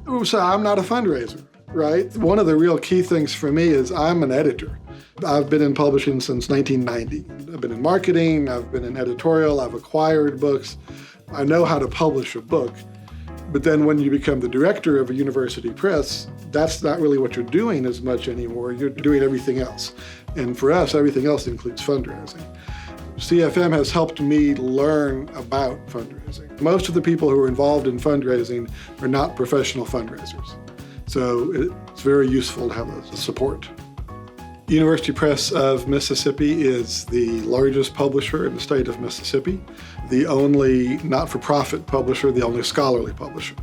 So I'm not a fundraiser, right? One of the real key things for me is I'm an editor. I've been in publishing since 1990. I've been in marketing, I've been in editorial, I've acquired books. I know how to publish a book. But then when you become the director of a university press, that's not really what you're doing as much anymore. You're doing everything else. And for us, everything else includes fundraising. CFM has helped me learn about fundraising. Most of the people who are involved in fundraising are not professional fundraisers. So it's very useful to have the support. University Press of Mississippi is the largest publisher in the state of Mississippi, the only not-for-profit publisher, the only scholarly publisher.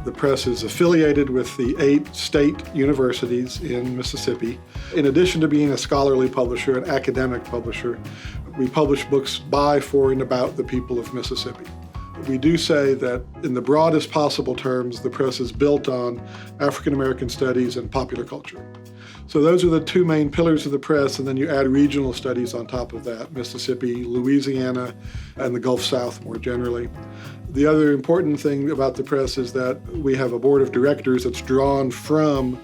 The press is affiliated with the 8 state universities in Mississippi. In addition to being a scholarly publisher, an academic publisher, we publish books by, for, and about the people of Mississippi. We do say that in the broadest possible terms, the press is built on African American studies and popular culture. So those are the 2 main pillars of the press, and then you add regional studies on top of that, Mississippi, Louisiana, and the Gulf South more generally. The other important thing about the press is that we have a board of directors that's drawn from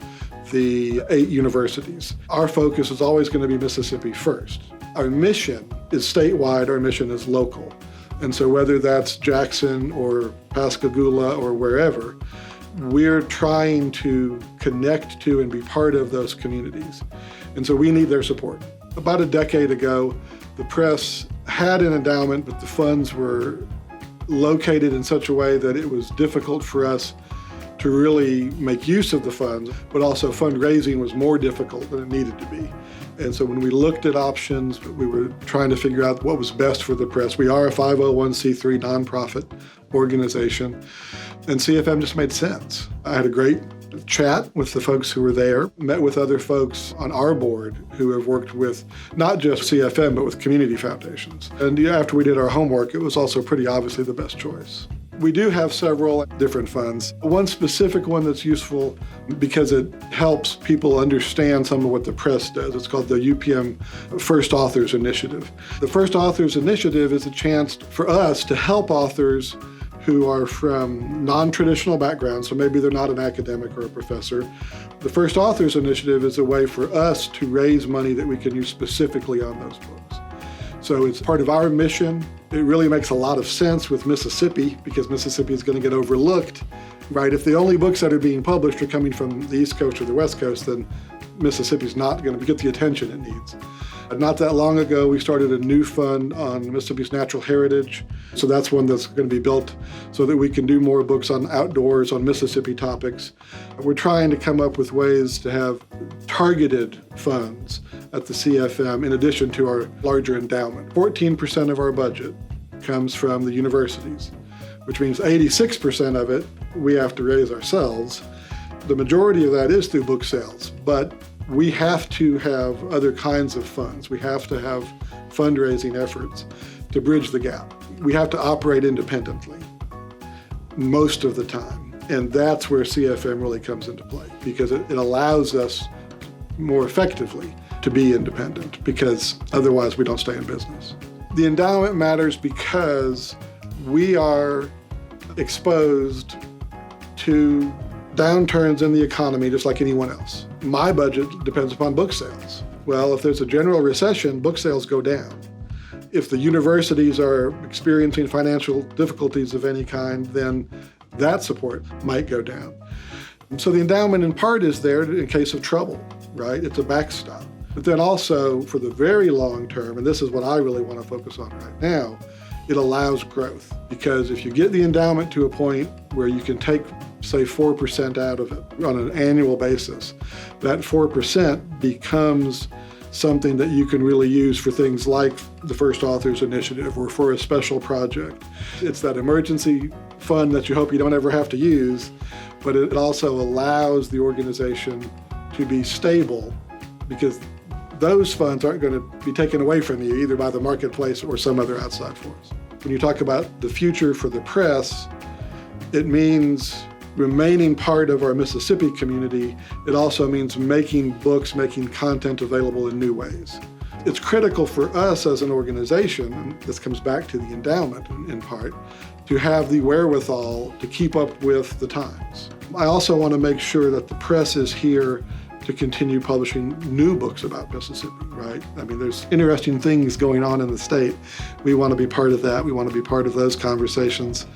the 8 universities. Our focus is always going to be Mississippi first. Our mission is statewide, our mission is local. And so whether that's Jackson or Pascagoula or wherever, we're trying to connect to and be part of those communities. And so we need their support. About a decade ago, the press had an endowment, but the funds were located in such a way that it was difficult for us to really make use of the funds, but also fundraising was more difficult than it needed to be. And so when we looked at options, we were trying to figure out what was best for the press. We are a 501c3 nonprofit organization, and CFM just made sense. I had a great chat with the folks who were there, met with other folks on our board who have worked with not just CFM, but with community foundations. And after we did our homework, it was also pretty obviously the best choice. We do have several different funds. One specific one that's useful because it helps people understand some of what the press does. It's called the UPM First Authors Initiative. The First Authors Initiative is a chance for us to help authors who are from non-traditional backgrounds, so maybe they're not an academic or a professor. The First Authors Initiative is a way for us to raise money that we can use specifically on those books. So it's part of our mission. It really makes a lot of sense with Mississippi because Mississippi is going to get overlooked, right? If the only books that are being published are coming from the East Coast or the West Coast, then Mississippi's not going to get the attention it needs. Not that long ago, we started a new fund on Mississippi's natural heritage. So that's one that's going to be built so that we can do more books on outdoors, on Mississippi topics. We're trying to come up with ways to have targeted funds at the CFM in addition to our larger endowment. 14% of our budget comes from the universities, which means 86% of it we have to raise ourselves. The majority of that is through book sales, but we have to have other kinds of funds. We have to have fundraising efforts to bridge the gap. We have to operate independently most of the time. And that's where CFM really comes into play because it allows us more effectively to be independent because otherwise we don't stay in business. The endowment matters because we are exposed to downturns in the economy just like anyone else. My budget depends upon book sales. Well, if there's a general recession, book sales go down. If the universities are experiencing financial difficulties of any kind, then that support might go down. So the endowment in part is there in case of trouble, right? It's a backstop. But then also for the very long term, and this is what I really want to focus on right now, it allows growth. Because if you get the endowment to a point where you can take, say, 4% out of it on an annual basis, that 4% becomes something that you can really use for things like the First Authors Initiative or for a special project. It's that emergency fund that you hope you don't ever have to use, but it also allows the organization to be stable because those funds aren't going to be taken away from you either by the marketplace or some other outside force. When you talk about the future for the press, it means remaining part of our Mississippi community. It also means making books, making content available in new ways. It's critical for us as an organization, and this comes back to the endowment in part, to have the wherewithal to keep up with the times. I also want to make sure that the press is here to continue publishing new books about Mississippi, right? I mean, there's interesting things going on in the state. We want to be part of that. We want to be part of those conversations.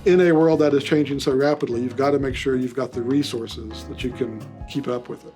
In a world that is changing so rapidly, you've got to make sure you've got the resources that you can keep up with it.